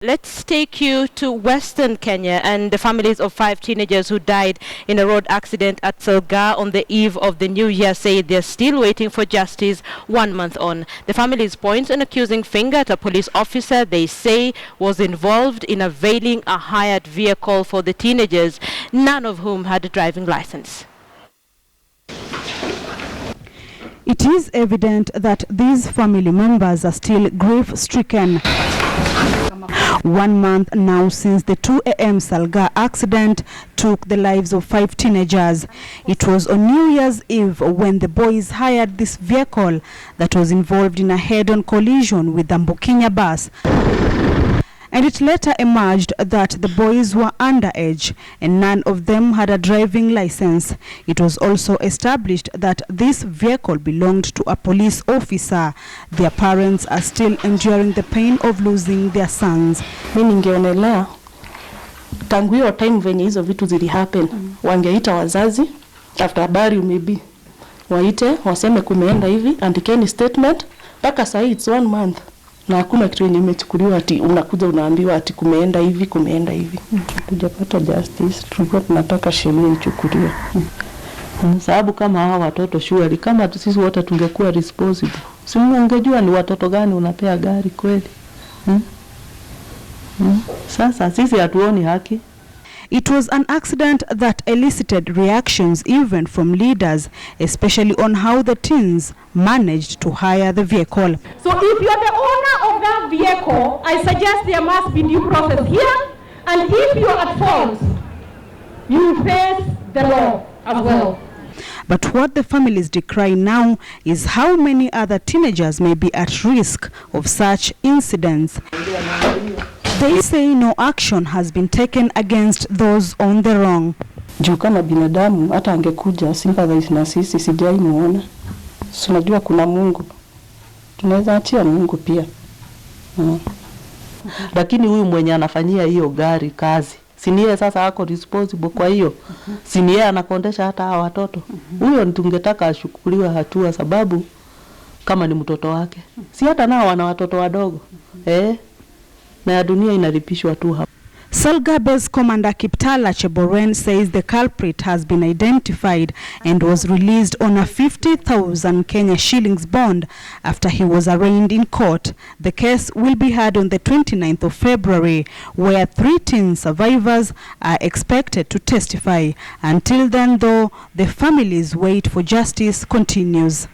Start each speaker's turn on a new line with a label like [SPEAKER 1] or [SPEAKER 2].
[SPEAKER 1] Let's take you to Western Kenya and the families of 5 teenagers who died in a road accident at Salgaa on the eve of the new year say they're still waiting for justice 1 month on. The families point an accusing finger at a police officer they say was involved in availing a hired vehicle for the teenagers, none of whom had a driving license.
[SPEAKER 2] It is evident that these family members are still grief-stricken. 1 month now since the 2 a.m. Salgaa accident took the lives of 5 teenagers. It was on New Year's Eve when the boys hired this vehicle that was involved in a head-on collision with the Mbukinya bus. And it later emerged that the boys were underage and none of them had a driving license. It was also established that this vehicle belonged to a police officer. Their parents are still enduring the pain of losing their sons.
[SPEAKER 3] Mimi ningeonelea tangu hiyo time venye hizo vitu zili happen, wangeita wazazi after habari maybe waite waseme kumeenda hivi, andikeni statement. Mpaka sasa it's 1 month na hakuna kitu yenye imechukuliwa ati unakuja unaambiwa ati kumeenda hivi kumeenda hivi. Tujapata justice, tulikuwa tunataka sheria ichukuliwe. Sababu kama hawa watoto shule kama sisi wote tungekuwa responsible, si ungejua ni watoto gani unapea gari kweli. Sasa sisi hatuoni haki.
[SPEAKER 2] It was an accident that elicited reactions even from leaders, especially on how the teens managed to hire the vehicle.
[SPEAKER 4] So if you are the owner of that vehicle, I suggest there must be due process here, and if you are at fault, you face the law as well.
[SPEAKER 2] But what the families decry now is how many other teenagers may be at risk of such incidents. They say no action has been taken against those on the wrong.
[SPEAKER 3] Juu kama binadamu hata angekuja sympathize na sisi sijai muona. Tunajua kuna Mungu. Tunaweza achia Mungu pia. Lakini huyu mwenye anafanyia hiyo gari kazi, si niye sasa ako responsible kwa hiyo. Si niye anakondesha hata hawa watoto. Huyo tungetaka ashukuliwe hatua sababu kama ni mtoto wake. Si hata nao wana watoto wadogo. Na dunia inaripishwa tu hapa.
[SPEAKER 2] Salgaa Base Commander Kiptala Cheboren says the culprit has been identified and was released on a 50,000 Kenya shillings bond after he was arraigned in court. The case will be heard on the 29th of February, where 3 teen survivors are expected to testify. Until then, though, the families' wait for justice continues.